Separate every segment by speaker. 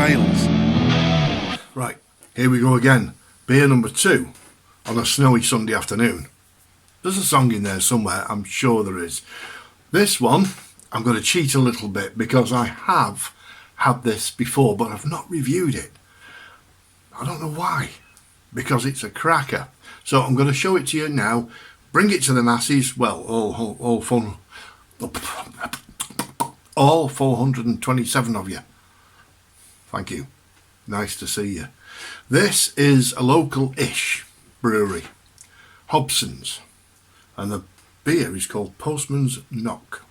Speaker 1: ales. Right, here we go again. Beer number 2 on a snowy Sunday afternoon. There's a song in there somewhere, I'm sure there is. This one, I'm going to cheat a little bit because I have had this before, but I've not reviewed it. I don't know why, because it's a cracker. So I'm going to show it to you now, bring it to the masses, well, all 427 of you. Thank you. Nice to see you. This is a local-ish brewery, Hobsons, and the beer is called Postman's Knock.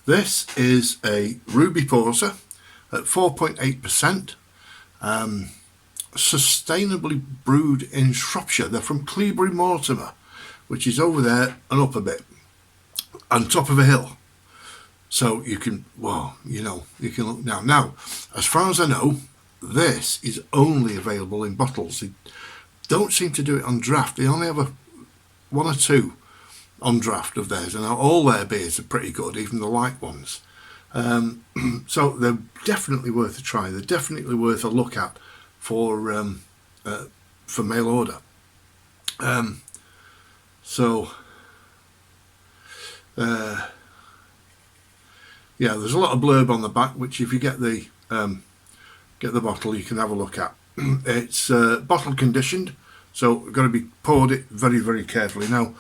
Speaker 1: This is a ruby porter at 4.8%, sustainably brewed in Shropshire. They're from Brewery, which is over there and up a bit, on top of a hill. So you can, well, you know, you can look now. Now, as far as I know, this is only available in bottles. They don't seem to do it on draft. They only have one or two on draft of theirs, and all their beers are pretty good, even the light ones. So they're definitely worth a try. They're definitely worth a look at for mail order. Yeah, there's a lot of blurb on the back, which if you get the bottle, you can have a look at. It's bottle conditioned, so we've got to be poured it very, very carefully. Now,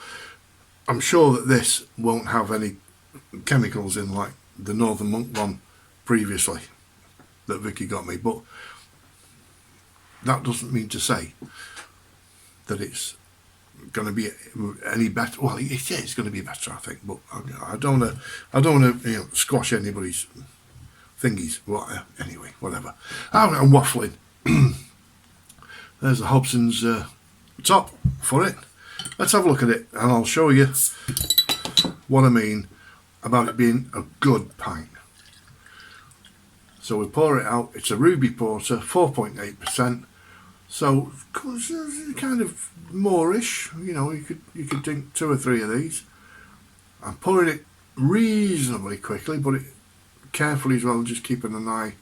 Speaker 1: I'm sure that this won't have any chemicals in like the Northern Monk one previously that Vicky got me, but that doesn't mean to say that it's going to be any better. Well, it is going to be better, I think, but I don't want to squash anybody's thingies. Well, anyway, whatever. I'm waffling. There's the Hobson's top for it. Let's have a look at it, and I'll show you what I mean about it being a good pint. So we pour it out. It's a ruby porter, 4.8%. So kind of moreish. You know, you could drink 2 or 3 of these. I'm pouring it reasonably quickly, but carefully as well, just keeping an eye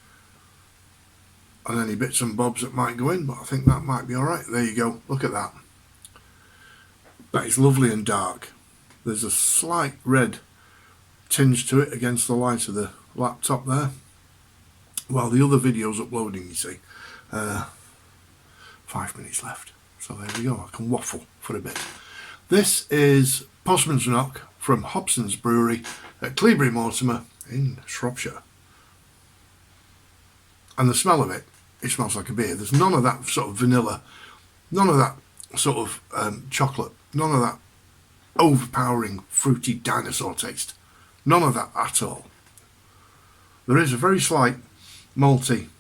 Speaker 1: on any bits and bobs that might go in. But I think that might be all right. There you go. Look at that. That is lovely and dark. There's a slight red tinge to it against the light of the laptop there, while the other video's uploading, you see. 5 minutes left, so there we go. I can waffle for a bit. This is Postman's Knock from Hobson's Brewery at Brewery in Shropshire, and the smell of it smells like a beer. There's none of that sort of vanilla, none of that sort of chocolate, none of that overpowering fruity dinosaur taste, none of that at all. There is a very slight malty,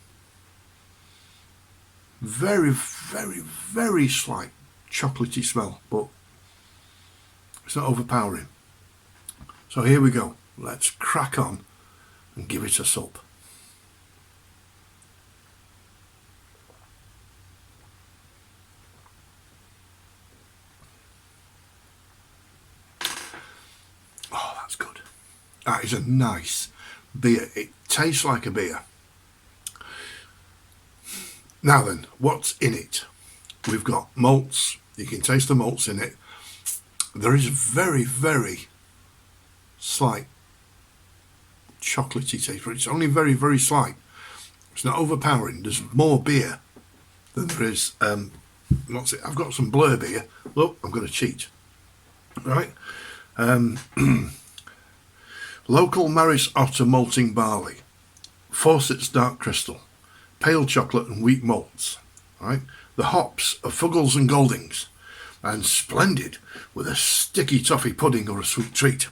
Speaker 1: very, very, very slight chocolatey smell, but it's not overpowering. So here we go. Let's crack on and give it a sup. Oh, that's good. That is a nice beer. It tastes like a beer. Now then, what's in it? We've got malts. You can taste the malts in it. There is a very, very slight chocolatey taste, but it's only very, very slight. It's not overpowering. There's more beer than there is. What's it? I've got some blur beer. Look, I'm going to cheat. Right. Local Maris Otter malting barley, Fawcett's dark crystal, pale chocolate and wheat malts. Right. The hops are Fuggles and Goldings, and splendid with a sticky toffee pudding or a sweet treat.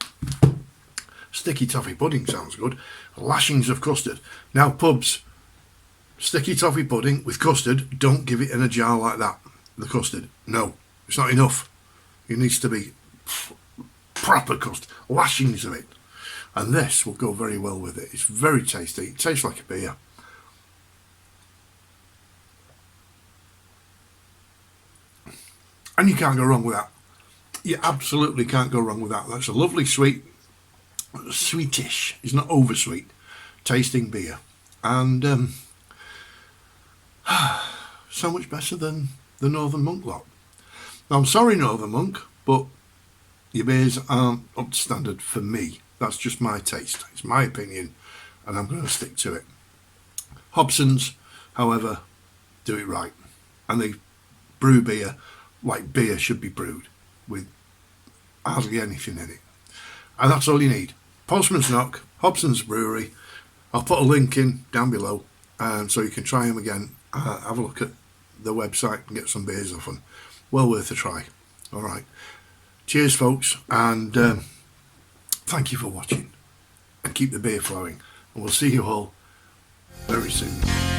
Speaker 1: Sticky toffee pudding sounds good. Lashings of custard. Now pubs, sticky toffee pudding with custard, don't give it in a jar like that. The custard, no, it's not enough. It needs to be proper custard, lashings of it. And this will go very well with it. It's very tasty. It tastes like a beer. And you can't go wrong with that. You absolutely can't go wrong with that. That's a lovely sweet, sweetish, it's not oversweet, tasting beer. And So much better than the Northern Monk lot. Now, I'm sorry, Northern Monk, but your beers aren't up to standard for me. That's just my taste. It's my opinion, and I'm going to stick to it. Hobsons, however, do it right. And they brew beer like beer should be brewed, with hardly anything in it. And that's all you need. Postman's Knock, Hobsons Brewery. I'll put a link in down below, so you can try them again. Have a look at the website and get some beers off them. Well worth a try. All right. Cheers, folks, and thank you for watching. And keep the beer flowing. And we'll see you all very soon.